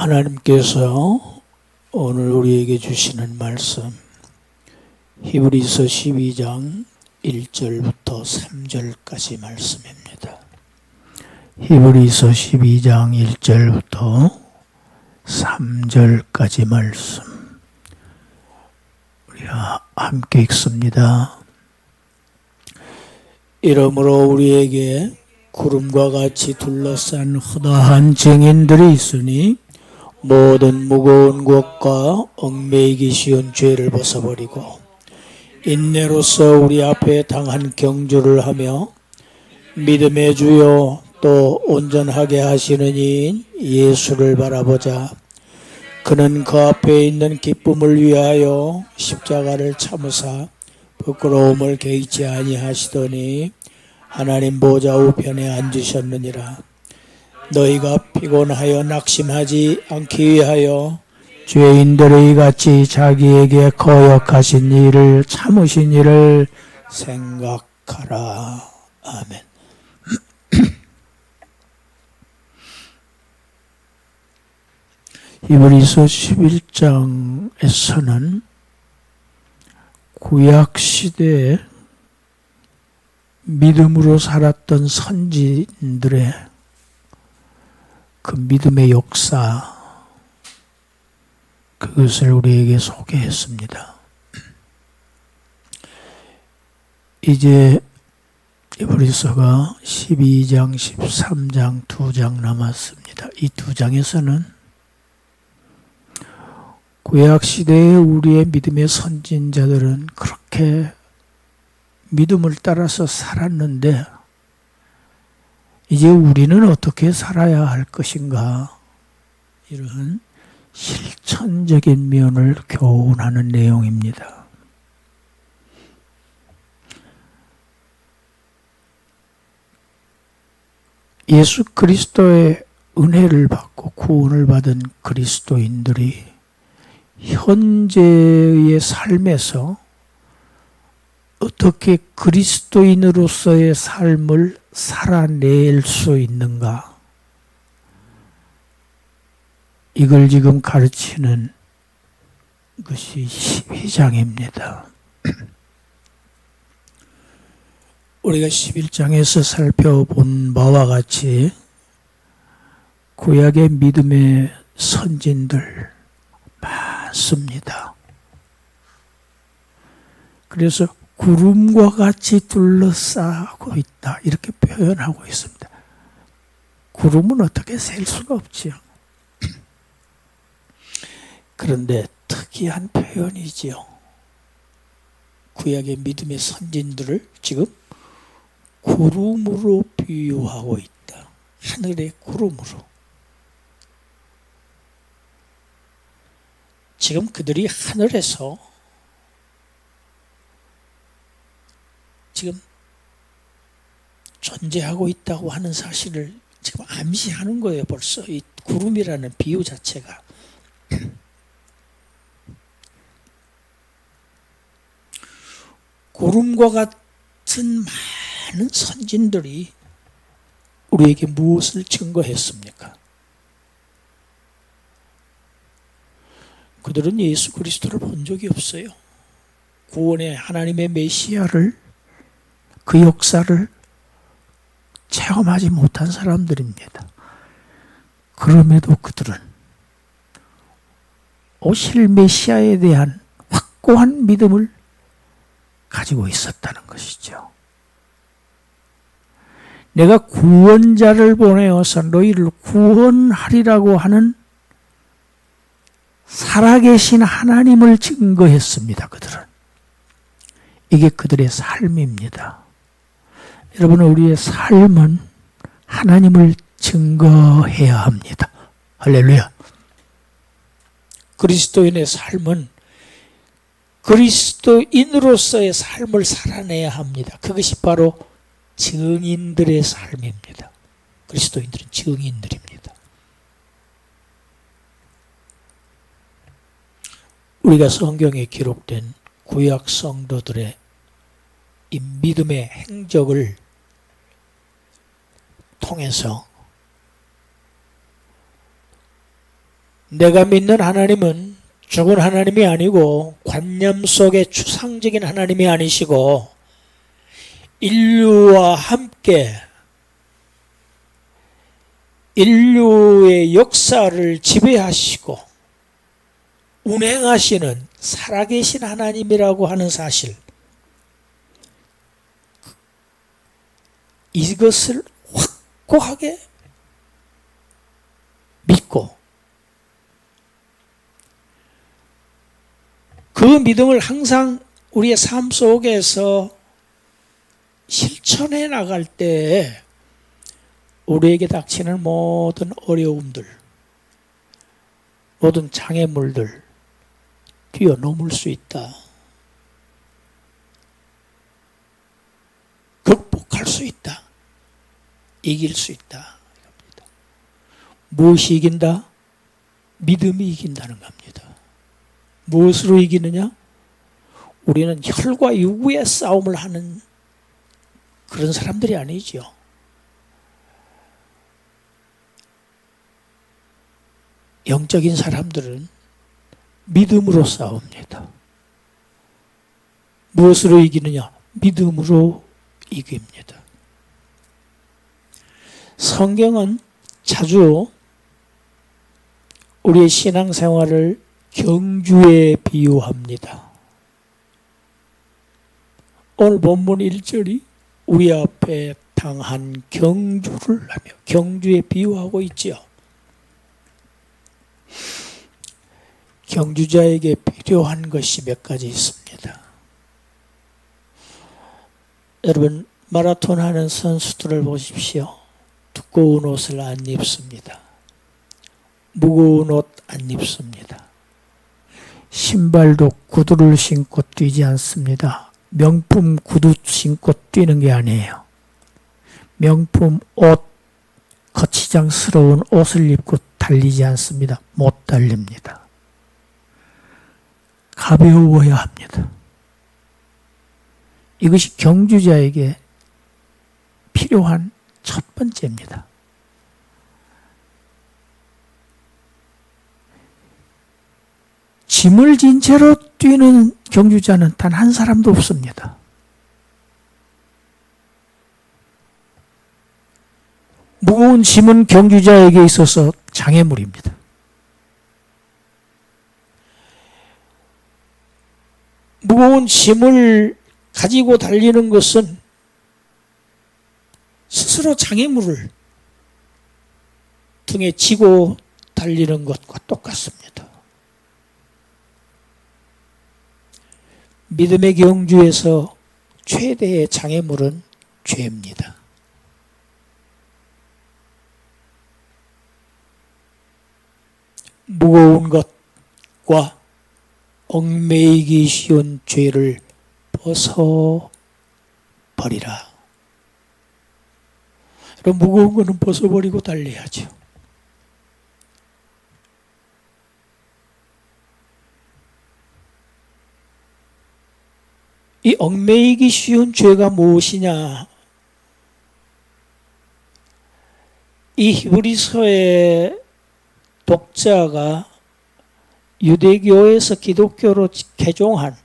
하나님께서 오늘 우리에게 주시는 말씀 히브리서 12장 1절부터 3절까지 말씀입니다. 히브리서 12장 1절부터 3절까지 말씀 우리 함께 읽습니다. 이러므로 우리에게 구름과 같이 둘러싼 허다한 증인들이 있으니 모든 무거운 것과 얽매이기 쉬운 죄를 벗어버리고 인내로서 우리 앞에 당한 경주를 하며 믿음의 주요 또 온전하게 하시는 이인 예수를 바라보자. 그는 그 앞에 있는 기쁨을 위하여 십자가를 참으사 부끄러움을 개의치 아니하시더니 하나님 보좌 우편에 앉으셨느니라. 너희가 피곤하여 낙심하지 않기 위하여 죄인들의 같이 자기에게 거역하신 일을 참으신 일을 생각하라. 아멘. 히브리서 11장에서는 구약시대에 믿음으로 살았던 선지들의 그 믿음의 역사, 그것을 우리에게 소개했습니다. 이제 히브리서가 12장, 13장, 2장 남았습니다. 이 2장에서는 구약시대의 우리의 믿음의 선진자들은 그렇게 믿음을 따라서 살았는데 이제 우리는 어떻게 살아야 할 것인가, 이런 실천적인 면을 교훈하는 내용입니다. 예수 그리스도의 은혜를 받고 구원을 받은 그리스도인들이 현재의 삶에서 어떻게 그리스도인으로서의 삶을 살아낼 수 있는가, 이걸 지금 가르치는 것이 12장입니다. 우리가 11장에서 살펴본 바와 같이 구약의 믿음의 선진들 많습니다. 그래서 구름과 같이 둘러싸고 있다, 이렇게 표현하고 있습니다. 구름은 어떻게 셀 수가 없지요. 그런데 특이한 표현이지요. 구약의 믿음의 선진들을 지금 구름으로 비유하고 있다. 하늘의 구름으로. 지금 그들이 하늘에서 지금 존재하고 있다고 하는 사실을 지금 암시하는 거예요. 벌써 이 구름이라는 비유 자체가. 구름과 같은 많은 선진들이 우리에게 무엇을 증거했습니까? 그들은 예수 그리스도를 본 적이 없어요. 구원의 하나님의 메시아를, 그 역사를 체험하지 못한 사람들입니다. 그럼에도 그들은 오실 메시아에 대한 확고한 믿음을 가지고 있었다는 것이죠. 내가 구원자를 보내어서 너희를 구원하리라고 하는 살아계신 하나님을 증거했습니다. 그들은. 이게 그들의 삶입니다. 여러분, 우리의 삶은 하나님을 증거해야 합니다. 할렐루야. 그리스도인의 삶은 그리스도인으로서의 삶을 살아내야 합니다. 그것이 바로 증인들의 삶입니다. 그리스도인들은 증인들입니다. 우리가 성경에 기록된 구약 성도들의 이 믿음의 행적을 통해서 내가 믿는 하나님은 죽은 하나님이 아니고 관념 속의 추상적인 하나님이 아니시고 인류와 함께 인류의 역사를 지배하시고 운행하시는 살아계신 하나님이라고 하는 사실, 이것을 확고하게 믿고 그 믿음을 항상 우리의 삶 속에서 실천해 나갈 때 우리에게 닥치는 모든 어려움들, 모든 장애물들 뛰어넘을 수 있다. 극복할 수 있다. 이길 수 있다. 무엇이 이긴다? 믿음이 이긴다는 겁니다. 무엇으로 이기느냐? 우리는 혈과 육의 싸움을 하는 그런 사람들이 아니죠. 영적인 사람들은 믿음으로 싸웁니다. 무엇으로 이기느냐? 믿음으로 이깁니다. 성경은 자주 우리의 신앙생활을 경주에 비유합니다. 오늘 본문 1절이 우리 앞에 당한 경주를 하며 경주에 비유하고 있지요. 경주자에게 필요한 것이 몇 가지 있습니다. 여러분, 마라톤 하는 선수들을 보십시오. 두꺼운 옷을 안 입습니다. 무거운 옷 안 입습니다. 신발도 구두를 신고 뛰지 않습니다. 명품 구두 신고 뛰는 게 아니에요. 명품 옷, 거치장스러운 옷을 입고 달리지 않습니다. 못 달립니다. 가벼워야 합니다. 이것이 경주자에게 필요한 첫 번째입니다. 짐을 진 채로 뛰는 경주자는 단 한 사람도 없습니다. 무거운 짐은 경주자에게 있어서 장애물입니다. 무거운 짐을 가지고 달리는 것은 스스로 장애물을 등에 지고 달리는 것과 똑같습니다. 믿음의 경주에서 최대의 장애물은 죄입니다. 무거운 것과 얽매이기 쉬운 죄를 벗어버리라. 그럼 무거운 거는 벗어버리고 달려야죠. 이 얽매이기 쉬운 죄가 무엇이냐? 이 히브리서의 독자가 유대교에서 기독교로 개종한,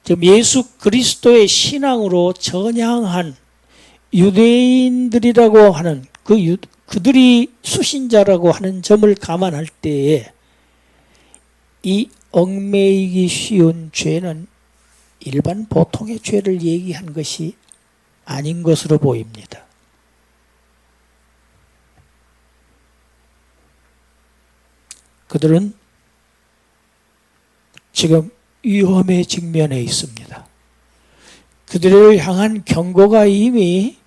즉 예수 그리스도의 신앙으로 전향한 유대인들이라고 하는 그들이 수신자라고 하는 점을 감안할 때에 이 얽매이기 쉬운 죄는 일반 보통의 죄를 얘기한 것이 아닌 것으로 보입니다. 그들은 지금 위험에 직면해 있습니다. 그들을 향한 경고가 이미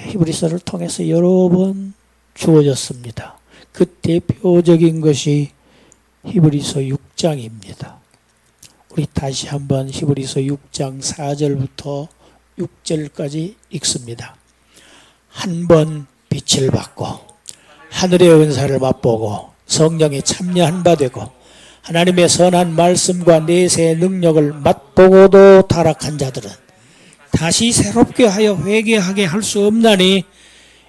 히브리서를 통해서 여러 번 주어졌습니다. 그 대표적인 것이 히브리서 6장입니다. 우리 다시 한번 히브리서 6장 4절부터 6절까지 읽습니다. 한 번 빛을 받고 하늘의 은사를 맛보고 성령에 참여한 바 되고 하나님의 선한 말씀과 내세의 능력을 맛보고도 타락한 자들은 다시 새롭게 하여 회개하게 할 수 없나니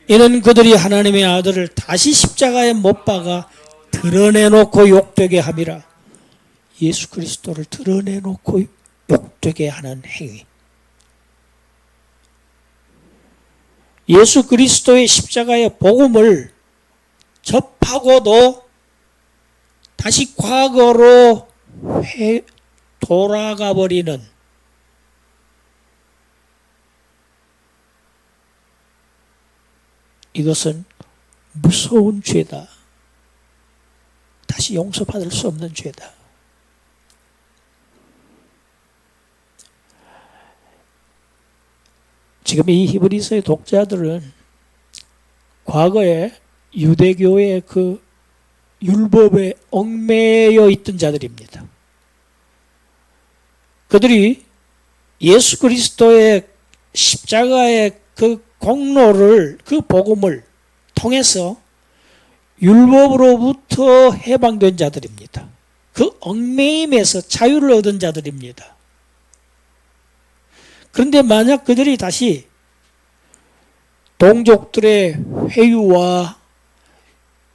이는 그들이 하나님의 아들을 다시 십자가에 못 박아 드러내놓고 욕되게 함이라. 예수 그리스도를 드러내놓고 욕되게 하는 행위. 예수 그리스도의 십자가의 복음을 접하고도 다시 과거로 돌아가 버리는 이것은 무서운 죄다. 다시 용서받을 수 없는 죄다. 지금 이 히브리서의 독자들은 과거에 유대교의 그 율법에 얽매여 있던 자들입니다. 그들이 예수 그리스도의 십자가의 그 공로를, 그 복음을 통해서 율법으로부터 해방된 자들입니다. 그 얽매임에서 자유를 얻은 자들입니다. 그런데 만약 그들이 다시 동족들의 회유와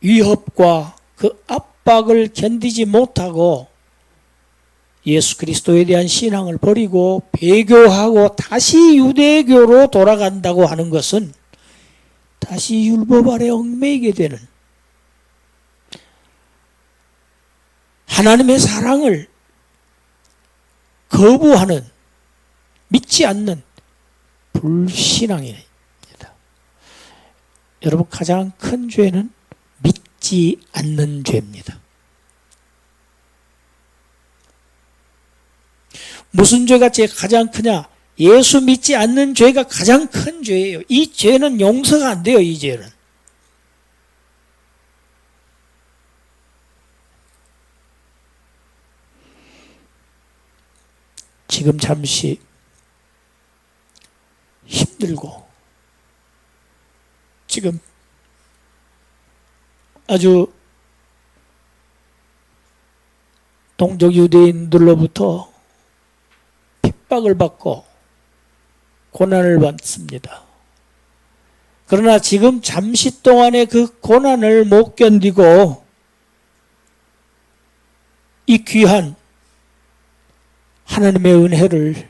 위협과 그 압박을 견디지 못하고 예수 그리스도에 대한 신앙을 버리고 배교하고 다시 유대교로 돌아간다고 하는 것은 다시 율법 아래 얽매이게 되는, 하나님의 사랑을 거부하는, 믿지 않는 불신앙입니다. 여러분, 가장 큰 죄는 믿지 않는 죄입니다. 무슨 죄가 가장 크냐? 예수 믿지 않는 죄가 가장 큰 죄예요. 이 죄는 용서가 안 돼요. 이 죄는. 지금 잠시 힘들고 지금 아주 동족 유대인들로부터 핍박을 받고 고난을 받습니다. 그러나 지금 잠시 동안의 그 고난을 못 견디고 이 귀한 하나님의 은혜를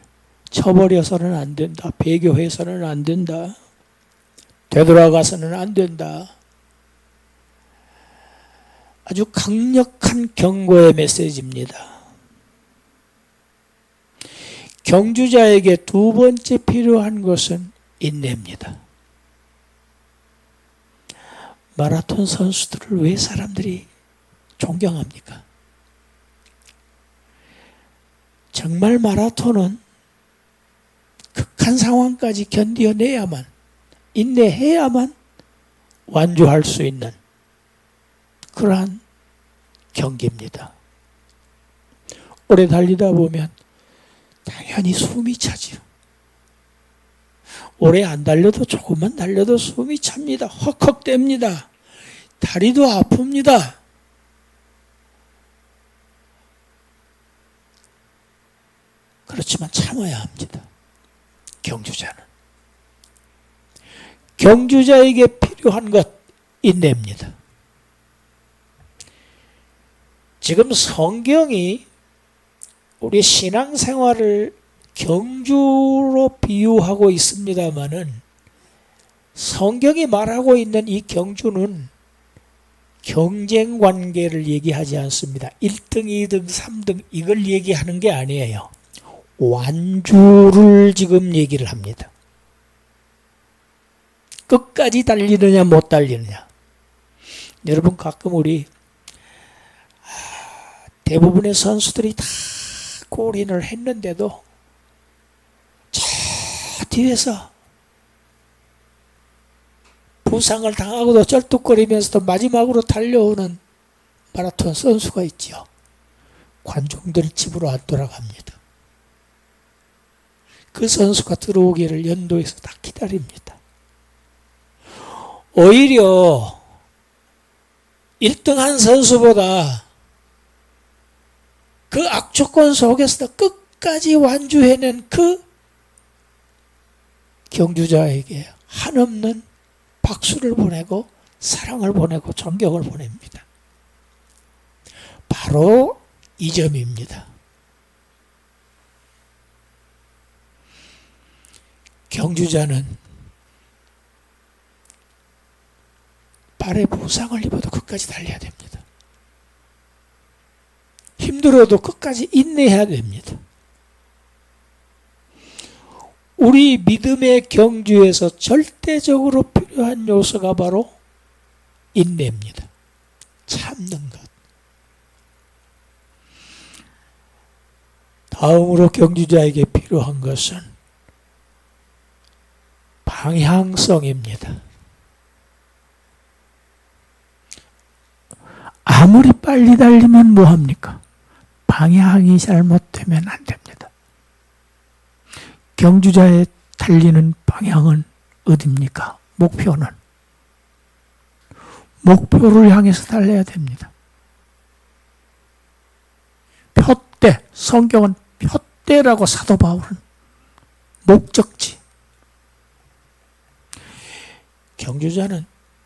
쳐버려서는 안 된다. 배교해서는 안 된다. 되돌아가서는 안 된다. 아주 강력한 경고의 메시지입니다. 경주자에게 두 번째 필요한 것은 인내입니다. 마라톤 선수들을 왜 사람들이 존경합니까? 정말 마라톤은 극한 상황까지 견뎌내야만, 인내해야만 완주할 수 있는 그러한 경기입니다. 오래 달리다 보면 당연히 숨이 차지요. 오래 안 달려도 조금만 달려도 숨이 찹니다. 헉헉댑니다. 다리도 아픕니다. 그렇지만 참아야 합니다. 경주자는. 경주자에게 필요한 것, 인내입니다. 지금 성경이 우리 신앙생활을 경주로 비유하고 있습니다마는 성경이 말하고 있는 이 경주는 경쟁 관계를 얘기하지 않습니다. 1등, 2등, 3등 이걸 얘기하는 게 아니에요. 완주를 지금 얘기를 합니다. 끝까지 달리느냐 못 달리느냐. 여러분, 가끔 우리 대부분의 선수들이 다 골인을 했는데도 저 뒤에서 부상을 당하고도 쩔뚝거리면서도 마지막으로 달려오는 마라톤 선수가 있지요. 관중들 집으로 안 돌아갑니다. 그 선수가 들어오기를 연도에서 다 기다립니다. 오히려 1등한 선수보다 그 악조건 속에서도 끝까지 완주해낸 그 경주자에게 한없는 박수를 보내고 사랑을 보내고 존경을 보냅니다. 바로 이 점입니다. 경주자는 발에 부상을 입어도 끝까지 달려야 됩니다. 힘들어도 끝까지 인내해야 됩니다. 우리 믿음의 경주에서 절대적으로 필요한 요소가 바로 인내입니다. 참는 것. 다음으로 경주자에게 필요한 것은 방향성입니다. 아무리 빨리 달리면 뭐합니까? 방향이 잘못되면 안 됩니다. 경주자의 달리는 방향은 어디입니까? 목표는. 목표를 향해서 달려야 됩니다. 표대, 성경은 표대라고 사도 바울은 목적지. 경주자는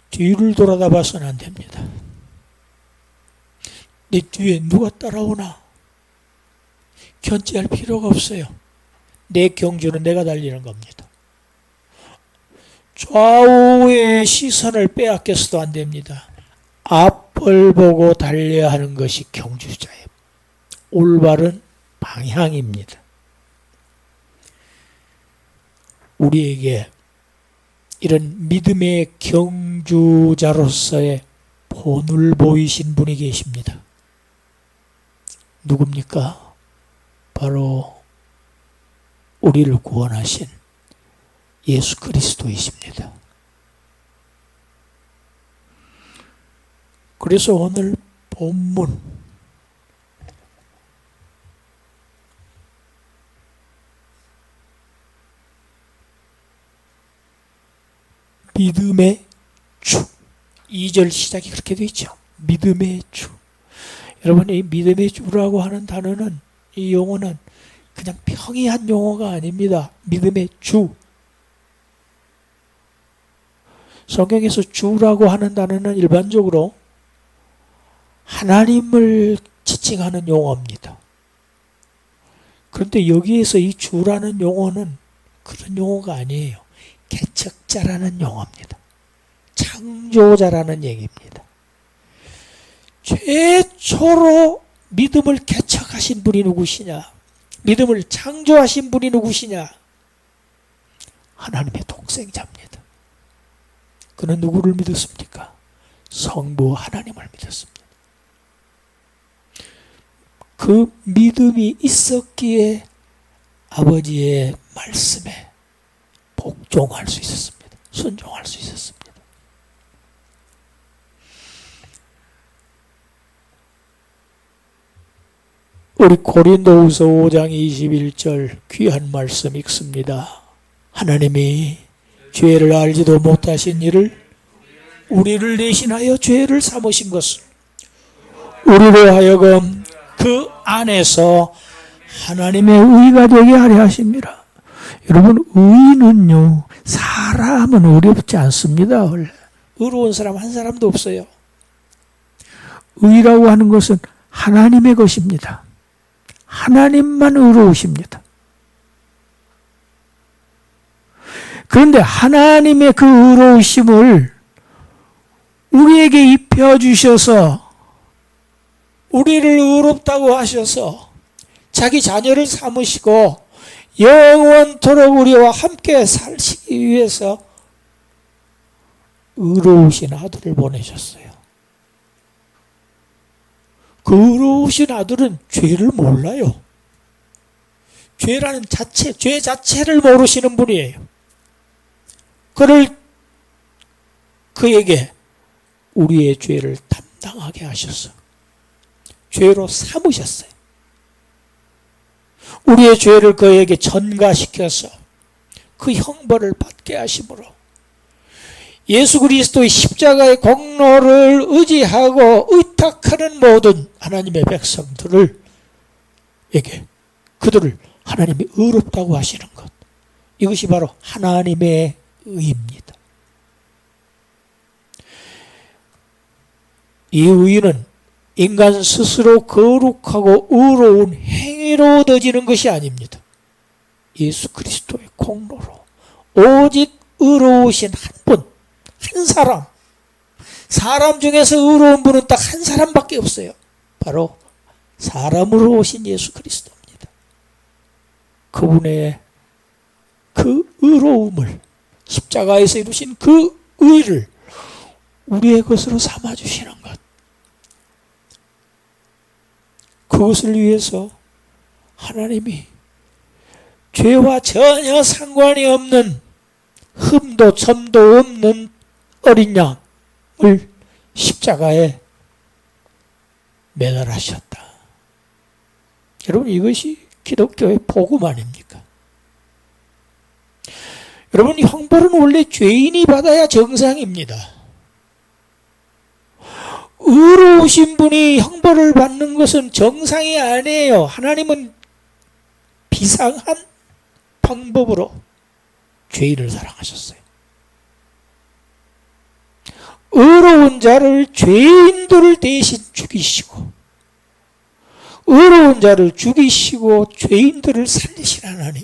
뒤를 돌아다 봐서는 안 됩니다. 내 뒤에 누가 따라오나 견제할 필요가 없어요. 내 경주는 내가 달리는 겁니다. 좌우의 시선을 빼앗겨서도 안 됩니다. 앞을 보고 달려야 하는 것이 경주자의 올바른 방향입니다. 우리에게 이런 믿음의 경주자로서의 본을 보이신 분이 계십니다. 누굽니까? 바로 우리를 구원하신 예수 그리스도이십니다. 그래서 오늘 본문 믿음의 주 2절 시작이 그렇게 되어 있죠. 믿음의 주. 여러분, 이 믿음의 주라고 하는 단어는, 이 용어는 그냥 평이한 용어가 아닙니다. 믿음의 주. 성경에서 주라고 하는 단어는 일반적으로 하나님을 지칭하는 용어입니다. 그런데 여기에서 이 주라는 용어는 그런 용어가 아니에요. 개척자라는 용어입니다. 창조자라는 얘기입니다. 최초로 믿음을 개척하신 분이 누구시냐? 믿음을 창조하신 분이 누구시냐? 하나님의 독생자입니다. 그는 누구를 믿었습니까? 성부 하나님을 믿었습니다. 그 믿음이 있었기에 아버지의 말씀에 복종할 수 있었습니다. 순종할 수 있었습니다. 우리 고린도후서 5장 21절 귀한 말씀 읽습니다. 하나님이 죄를 알지도 못하신 이를 우리를 대신하여 죄를 삼으신 것을 우리로 하여금 그 안에서 하나님의 의가 되게 하려 하십니다. 여러분, 의는요, 사람은 어렵지 않습니다. 원래 의로운 사람 한 사람도 없어요. 의라고 하는 것은 하나님의 것입니다. 하나님만 의로우십니다. 그런데 하나님의 그 의로우심을 우리에게 입혀주셔서 우리를 의롭다고 하셔서 자기 자녀를 삼으시고 영원토록 우리와 함께 살시기 위해서 의로우신 아들을 보내셨어요. 그 의로우신 아들은 죄를 몰라요. 죄라는 자체, 죄 자체를 모르시는 분이에요. 그에게 우리의 죄를 담당하게 하셔서 죄로 삼으셨어요. 우리의 죄를 그에게 전가시켜서 그 형벌을 받게 하심으로 예수 그리스도의 십자가의 공로를 의지하고 의탁하는 모든 하나님의 백성들을 그들을 하나님이 의롭다고 하시는 것, 이것이 바로 하나님의 의입니다. 이 의는 인간 스스로 거룩하고 의로운 행위로 얻어지는 것이 아닙니다. 예수 그리스도의 공로로 오직 의로우신 한 분, 한 사람 중에서 의로운 분은 딱 한 사람밖에 없어요. 바로 사람으로 오신 예수 그리스도입니다. 그분의 그 의로움을, 십자가에서 이루신 그 의를 우리의 것으로 삼아주시는 것, 그것을 위해서 하나님이 죄와 전혀 상관이 없는, 흠도 점도 없는 어린 양을 십자가에 매달으셨다. 여러분, 이것이 기독교의 복음 아닙니까? 여러분, 형벌은 원래 죄인이 받아야 정상입니다. 의로우신 분이 형벌을 받는 것은 정상이 아니에요. 하나님은 비상한 방법으로 죄인을 사랑하셨어요. 의로운 자를, 죄인들을 대신 죽이시고, 의로운 자를 죽이시고 죄인들을 살리신 하나님,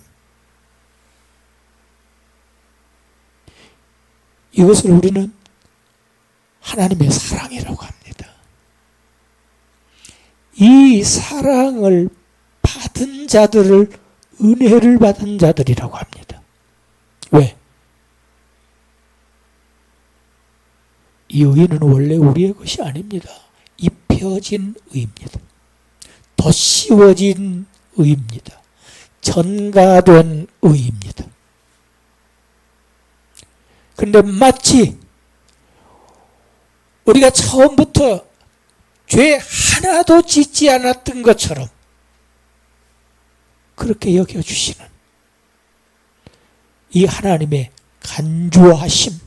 이것을 우리는 하나님의 사랑이라고 합니다. 이 사랑을 받은 자들을 은혜를 받은 자들이라고 합니다. 왜? 이 의는 원래 우리의 것이 아닙니다. 입혀진 의입니다. 덧씌워진 의입니다. 전가된 의입니다. 그런데 마치 우리가 처음부터 죄 하나도 짓지 않았던 것처럼 그렇게 여겨주시는 이 하나님의 간주하심,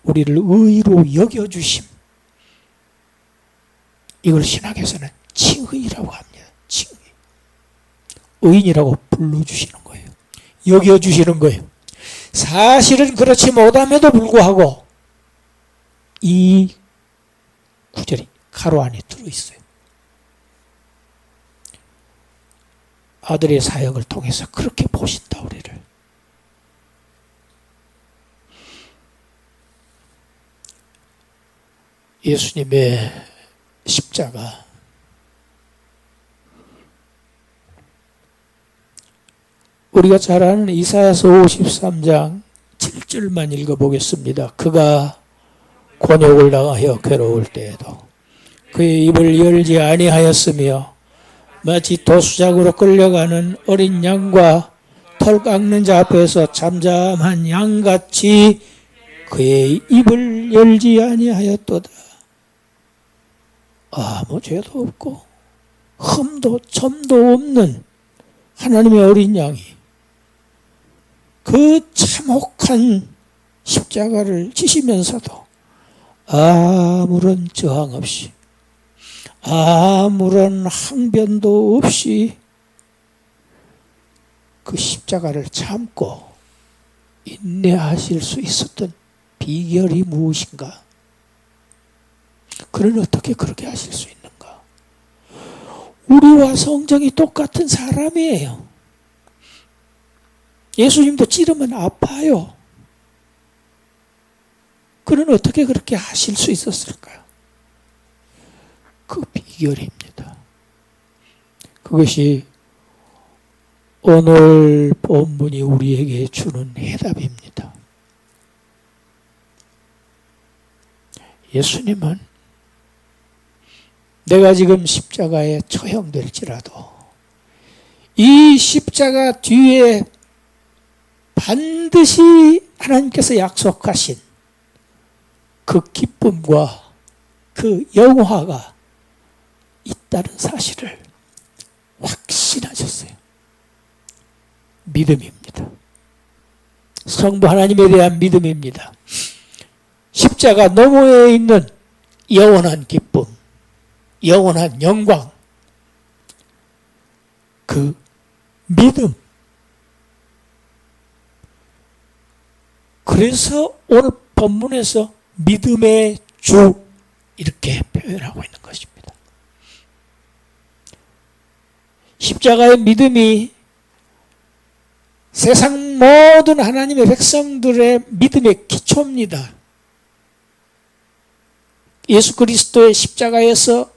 우리를 의로 여겨주심, 이걸 신학에서는 칭의라고 합니다. 칭의. 의인이라고 불러주시는 거예요. 여겨주시는 거예요. 사실은 그렇지 못함에도 불구하고 이 구절이 가로 안에 들어있어요. 아들의 사역을 통해서 그렇게 보신다, 우리를. 예수님의 십자가, 우리가 잘 아는 이사야서 53장 7절만 읽어보겠습니다. 그가 곤욕을 당하여 괴로울 때에도 그의 입을 열지 아니하였으며 마치 도수작으로 끌려가는 어린 양과 털 깎는 자 앞에서 잠잠한 양같이 그의 입을 열지 아니하였도다. 아무 죄도 없고 흠도 점도 없는 하나님의 어린 양이 그 참혹한 십자가를 지시면서도 아무런 저항 없이, 아무런 항변도 없이 그 십자가를 참고 인내하실 수 있었던 비결이 무엇인가? 그는 어떻게 그렇게 하실 수 있는가? 우리와 성정이 똑같은 사람이에요. 예수님도 찌르면 아파요. 그는 어떻게 그렇게 하실 수 있었을까요? 그 비결입니다. 그것이 오늘 본문이 우리에게 주는 해답입니다. 예수님은 내가 지금 십자가에 처형될지라도 이 십자가 뒤에 반드시 하나님께서 약속하신 그 기쁨과 그 영화가 있다는 사실을 확신하셨어요. 믿음입니다. 성부 하나님에 대한 믿음입니다. 십자가 너머에 있는 영원한 기쁨, 영원한 영광, 그 믿음. 그래서 오늘 본문에서 믿음의 주 이렇게 표현하고 있는 것입니다. 십자가의 믿음이 세상 모든 하나님의 백성들의 믿음의 기초입니다. 예수 그리스도의 십자가에서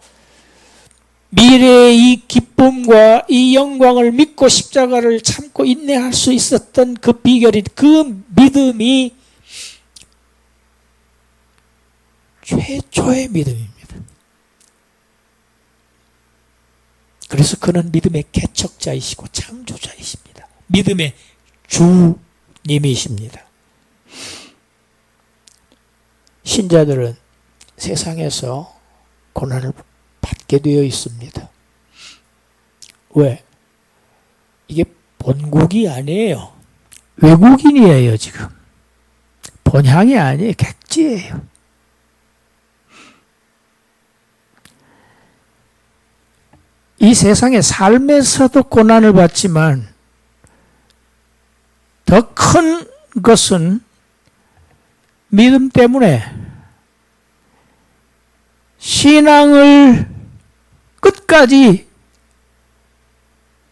미래의 이 기쁨과 이 영광을 믿고 십자가를 참고 인내할 수 있었던 그 비결이, 그 믿음이 최초의 믿음입니다. 그래서 그는 믿음의 개척자이시고 창조자이십니다. 믿음의 주님이십니다. 신자들은 세상에서 고난을 받게 되어 있습니다. 왜? 이게 본국이 아니에요. 외국인이에요, 지금. 본향이 아니에요. 객지예요. 이 세상의 삶에서도 고난을 받지만 더 큰 것은 믿음 때문에 신앙을 끝까지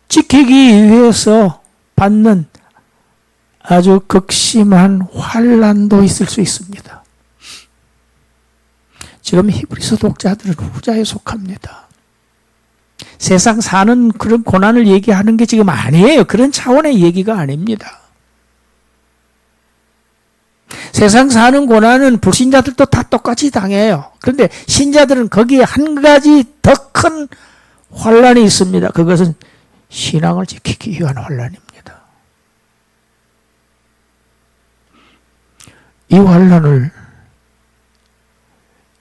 지키기 위해서 받는 아주 극심한 환난도 있을 수 있습니다. 지금 히브리서 독자들은 후자에 속합니다. 세상 사는 그런 고난을 얘기하는 게 지금 아니에요. 그런 차원의 얘기가 아닙니다. 세상 사는 고난은 불신자들도 다 똑같이 당해요. 그런데 신자들은 거기에 한 가지 더 큰 환난이 있습니다. 그것은 신앙을 지키기 위한 환난입니다. 이 환난을,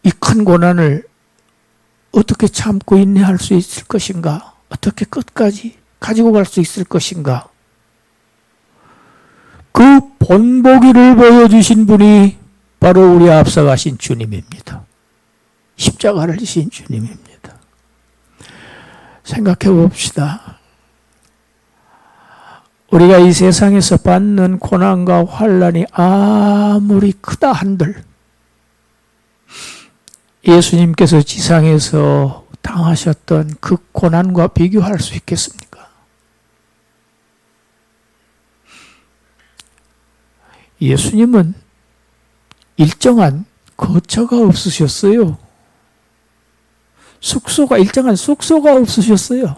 이 큰 고난을 어떻게 참고 인내할 수 있을 것인가? 어떻게 끝까지 가지고 갈 수 있을 것인가? 그 본보기를 보여주신 분이 바로 우리 앞서가신 주님입니다. 십자가를 지신 주님입니다. 생각해 봅시다. 우리가 이 세상에서 받는 고난과 환난이 아무리 크다 한들 예수님께서 지상에서 당하셨던 그 고난과 비교할 수 있겠습니까? 예수님은 일정한 거처가 없으셨어요. 일정한 숙소가 없으셨어요.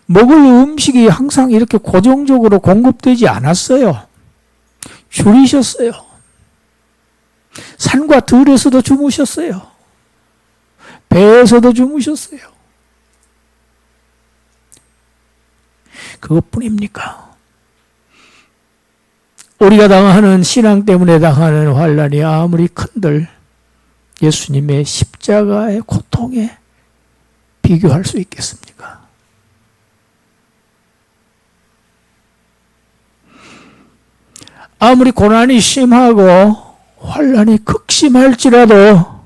먹을 음식이 항상 이렇게 고정적으로 공급되지 않았어요. 줄이셨어요. 산과 들에서도 주무셨어요. 배에서도 주무셨어요. 그것뿐입니까? 우리가 당하는, 신앙 때문에 당하는 환난이 아무리 큰들 예수님의 십자가의 고통에 비교할 수 있겠습니까? 아무리 고난이 심하고 환난이 극심할지라도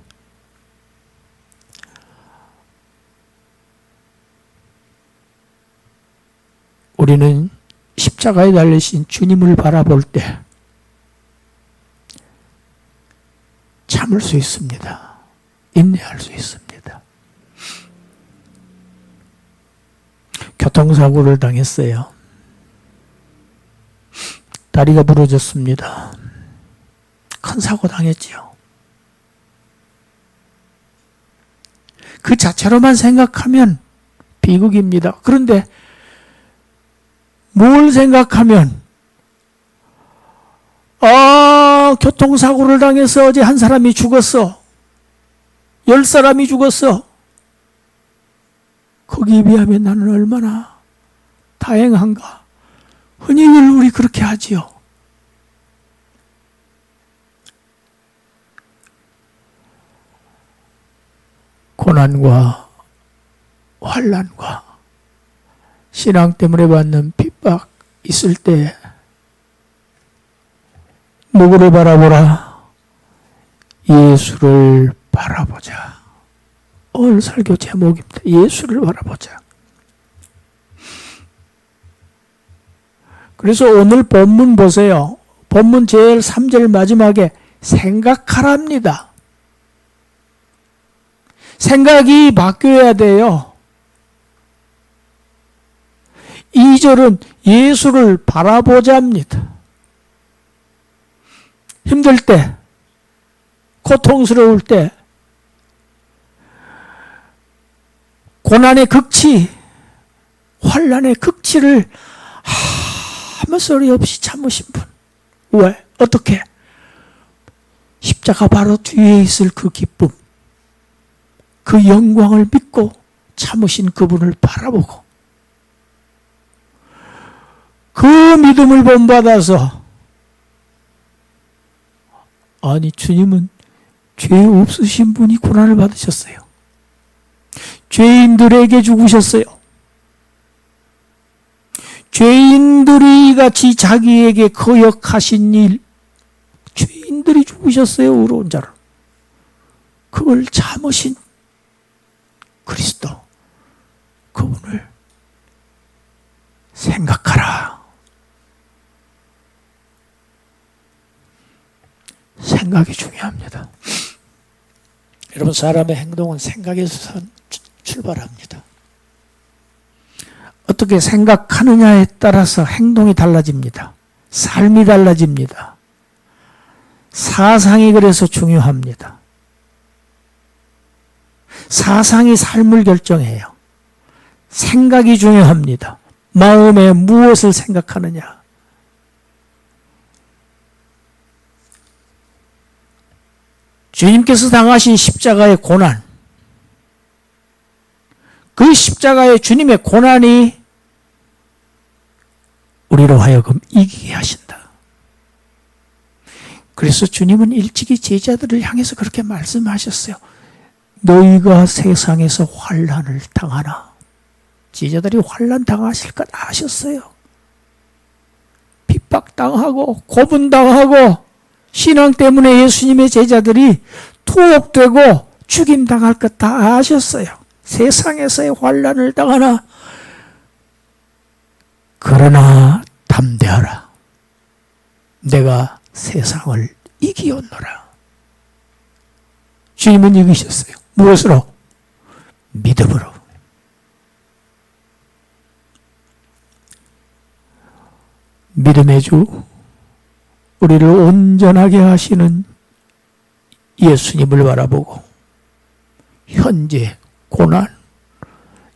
우리는 십자가에 달리신 주님을 바라볼 때 참을 수 있습니다. 인내할 수 있습니다. 교통사고를 당했어요. 다리가 부러졌습니다. 큰 사고 당했지요. 그 자체로만 생각하면 비극입니다. 그런데 뭘 생각하면, 교통사고를 당해서 어제 한 사람이 죽었어. 10사람이 죽었어. 거기에 비하면 나는 얼마나 다행한가. 흔히들 우리 그렇게 하지요. 고난과 환난과 신앙 때문에 받는 핍박 있을 때 누구를 바라보라? 예수를 바라보자. 오늘 설교 제목입니다. 예수를 바라보자. 그래서 오늘 본문 보세요. 본문 제일 3절 마지막에 생각하랍니다. 생각이 바뀌어야 돼요. 2절은 예수를 바라보자입니다. 힘들 때, 고통스러울 때, 고난의 극치, 환난의 극치를 아무 소리 없이 참으신 분. 왜? 어떻게? 십자가 바로 뒤에 있을 그 기쁨, 그 영광을 믿고 참으신 그분을 바라보고 그 믿음을 본받아서 아니 주님은 죄 없으신 분이 고난을 받으셨어요. 죄인들에게 죽으셨어요. 죄인들이 같이 자기에게 거역하신 일, 죄인들이 죽으셨어요. 의로운 자를. 그걸 참으신 그리스도, 그분을 생각하라. 생각이 중요합니다. 여러분, 사람의 행동은 생각에서 출발합니다. 어떻게 생각하느냐에 따라서 행동이 달라집니다. 삶이 달라집니다. 사상이 그래서 중요합니다. 사상이 삶을 결정해요. 생각이 중요합니다. 마음에 무엇을 생각하느냐. 주님께서 당하신 십자가의 고난, 그 십자가의 주님의 고난이 우리로 하여금 이기게 하신다. 그래서 주님은 일찍이 제자들을 향해서 그렇게 말씀하셨어요. 너희가 세상에서 환난을 당하나. 제자들이 환난 당하실 걸 아셨어요. 핍박당하고 고문당하고 신앙 때문에 예수님의 제자들이 투옥되고 죽임당할 것 다 아셨어요. 세상에서의 환난을 당하나. 그러나 담대하라. 내가 세상을 이기었노라. 주님은 이기셨어요. 무엇으로? 믿음으로. 믿음의 주, 우리를 온전하게 하시는 예수님을 바라보고 현재 고난,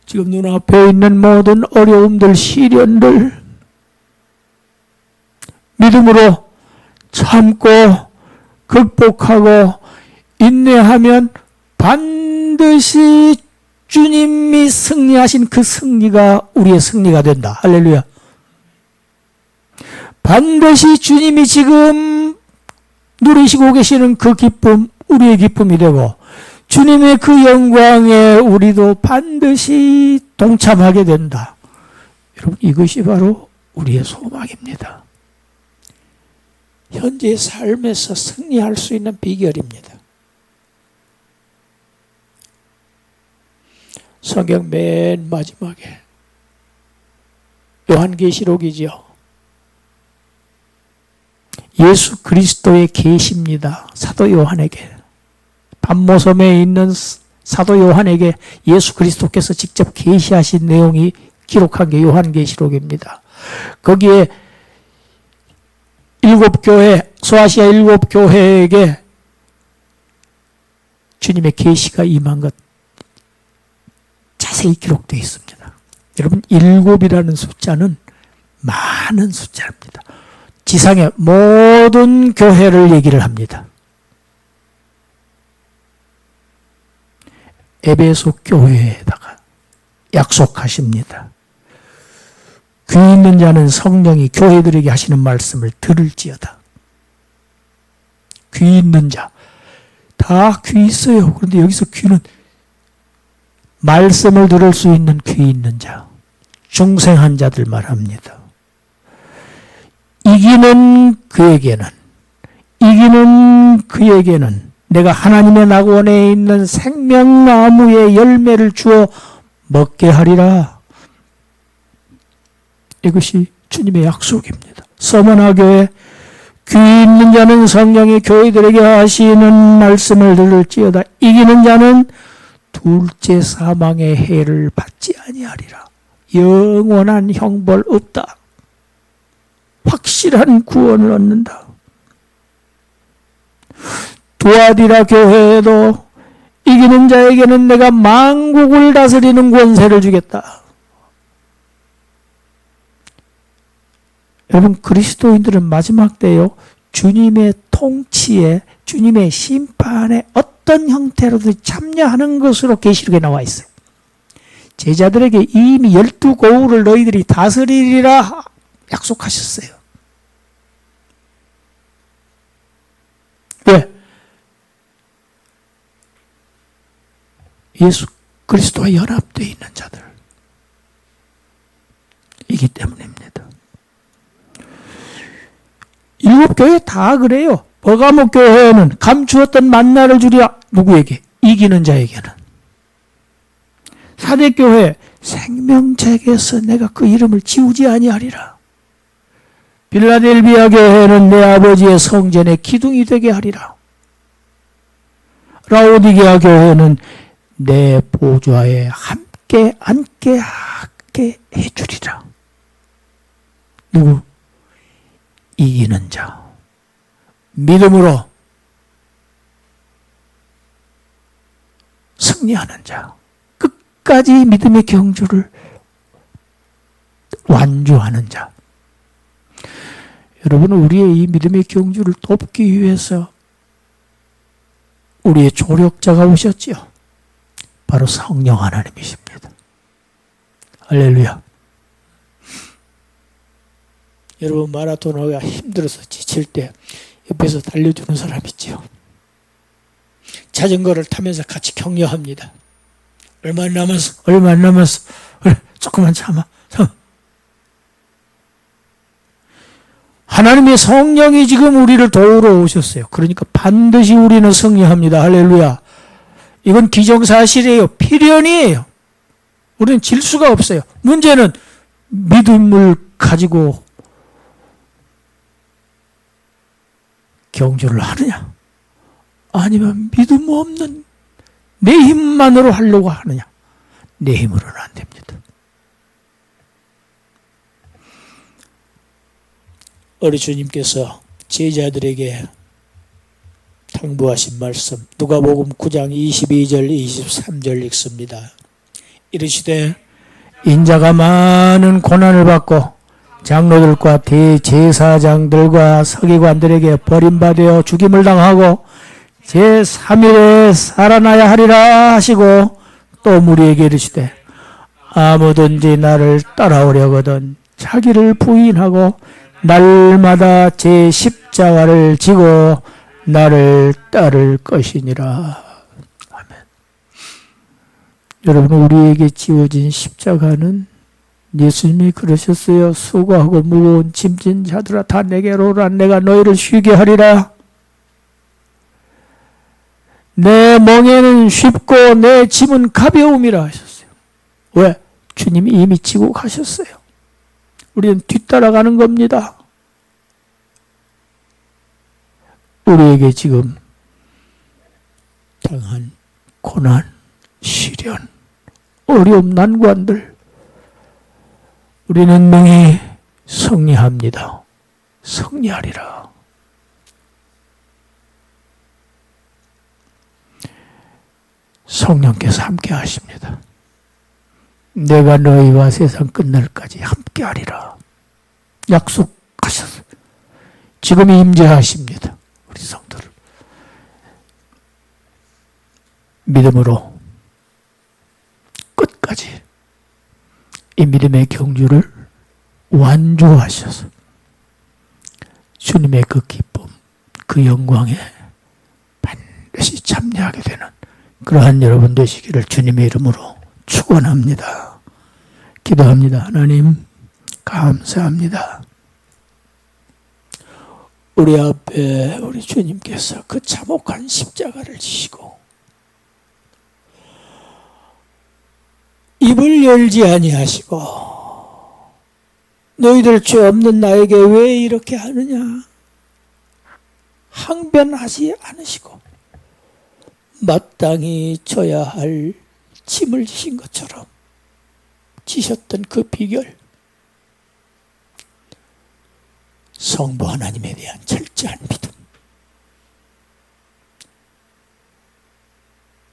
지금 눈앞에 있는 모든 어려움들, 시련들 믿음으로 참고 극복하고 인내하면 반드시 주님이 승리하신 그 승리가 우리의 승리가 된다. 할렐루야. 반드시 주님이 지금 누리시고 계시는 그 기쁨, 우리의 기쁨이 되고 주님의 그 영광에 우리도 반드시 동참하게 된다. 여러분, 이것이 바로 우리의 소망입니다. 현재의 삶에서 승리할 수 있는 비결입니다. 성경 맨 마지막에 요한계시록이죠. 예수 그리스도의 계시입니다. 사도 요한에게. 반모섬에 있는 사도 요한에게 예수 그리스도께서 직접 계시하신 내용이 기록한 게 요한계시록입니다. 거기에 7교회, 소아시아 7교회에게 주님의 계시가 임한 것 자세히 기록되어 있습니다. 여러분, 7이라는 숫자는 많은 숫자입니다. 지상의 모든 교회를 얘기를 합니다. 에베소 교회에다가 약속하십니다. 귀 있는 자는 성령이 교회들에게 하시는 말씀을 들을지어다. 귀 있는 자. 다 귀 있어요. 그런데 여기서 귀는 말씀을 들을 수 있는 귀 있는 자. 중생한 자들 말합니다. 이기는 그에게는 내가 하나님의 낙원에 있는 생명나무의 열매를 주어 먹게 하리라. 이것이 주님의 약속입니다. 서머나 교회, 귀 있는 믿는 자는 성령이 교회들에게 하시는 말씀을 들을지어다. 이기는 자는 둘째 사망의 해를 받지 아니하리라. 영원한 형벌 없다. 확실한 구원을 얻는다. 두아디라 교회에도 이기는 자에게는 내가 만국을 다스리는 권세를 주겠다. 여러분, 그리스도인들은 마지막 때요, 주님의 통치에, 주님의 심판에 어떤 형태로든 참여하는 것으로 계시록에 나와 있어요. 제자들에게 이미 12고울을 너희들이 다스리리라 약속하셨어요. 왜? 예수 그리스도와 연합되어 있는 자들이기 때문입니다. 일곱 교회 다 그래요. 버가모 교회는 감추었던 만나를 주리라. 누구에게? 이기는 자에게는. 사대교회 생명책에서 내가 그 이름을 지우지 아니하리라. 빌라델비아 교회는 내 아버지의 성전에 기둥이 되게 하리라. 라오디게아 교회는 내 보좌에 함께 앉게 하게 해주리라. 누구? 이기는 자. 믿음으로 승리하는 자. 끝까지 믿음의 경주를 완주하는 자. 여러분, 우리의 이 믿음의 경주를 돕기 위해서 우리의 조력자가 오셨지요. 바로 성령 하나님이십니다. 할렐루야. 여러분, 마라톤 하기가 힘들어서 지칠 때 옆에서 달려주는 사람 있지요. 자전거를 타면서 같이 격려합니다. 얼마 남았어? 얼마 남았어? 조금만 참아. 하나님의 성령이 지금 우리를 도우러 오셨어요. 그러니까 반드시 우리는 승리합니다. 할렐루야. 이건 기정사실이에요. 필연이에요. 우리는 질 수가 없어요. 문제는 믿음을 가지고 경주를 하느냐, 아니면 믿음 없는 내 힘만으로 하려고 하느냐. 내 힘으로는 안 됩니다. 우리 주님께서 제자들에게 당부하신 말씀, 누가복음 9장 22절 23절 읽습니다. 이르시되 인자가 많은 고난을 받고 장로들과 대제사장들과 서기관들에게 버림받아 죽임을 당하고 제3일에 살아나야 하리라 하시고, 또 무리에게 이르시되 아무든지 나를 따라오려거든 자기를 부인하고 날마다 제 십자가를 지고 나를 따를 것이니라. 아멘. 여러분, 우리에게 지어진 십자가는 예수님이 그러셨어요. 수고하고 무거운 짐진 자들아 다 내게로 오라. 내가 너희를 쉬게 하리라. 내 멍에는 쉽고 내 짐은 가벼움이라 하셨어요. 왜? 주님이 이미 지고 가셨어요. 우리는 뒤따라가는 겁니다. 우리에게 지금 당한 고난, 시련, 어려움, 난관들, 우리는 능히 승리합니다. 승리하리라. 성령께서 함께 하십니다. 내가 너희와 세상 끝날까지 함께 하리라. 약속하셨어요. 지금 임재하십니다. 우리 성도를 믿음으로 끝까지 이 믿음의 경주를 완주하셔서 주님의 그 기쁨, 그 영광에 반드시 참여하게 되는 그러한 여러분 되시기를 주님의 이름으로 축원합니다. 기도합니다. 하나님 감사합니다. 우리 앞에 우리 주님께서 그 참혹한 십자가를 지시고 입을 열지 아니하시고 너희들 죄 없는 나에게 왜 이렇게 하느냐, 항변하지 않으시고 마땅히 져야 할 짐을 지신 것처럼 지셨던 그 비결, 성부 하나님에 대한 철저한 믿음,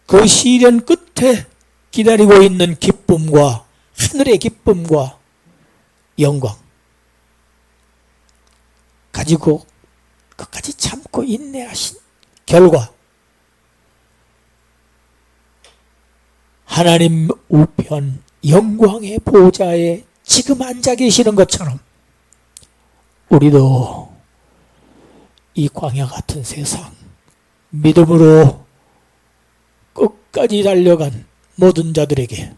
그 시련 끝에 기다리고 있는 기쁨과 하늘의 기쁨과 영광 가지고 끝까지 참고 인내하신 결과 하나님 우편 영광의 보좌에 지금 앉아 계시는 것처럼 우리도 이 광야 같은 세상 믿음으로 끝까지 달려간 모든 자들에게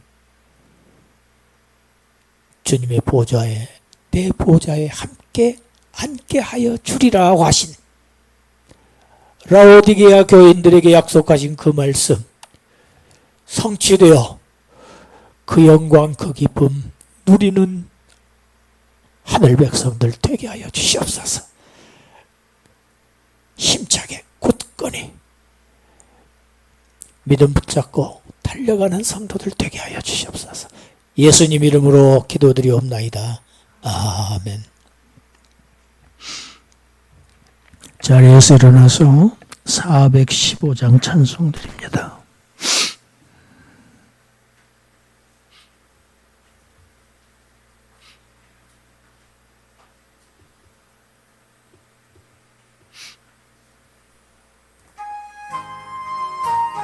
주님의 보좌에, 내 보좌에 함께 앉게 하여 주리라고 하신 라오디게아 교인들에게 약속하신 그 말씀 성취되어 그 영광 그 기쁨 누리는 하늘 백성들 되게 하여 주시옵소서. 힘차게 굳건히 믿음 붙잡고 달려가는 성도들 되게 하여 주시옵소서. 예수님 이름으로 기도드리옵나이다. 아멘. 자리에서 일어나서 415장 찬송 드립니다.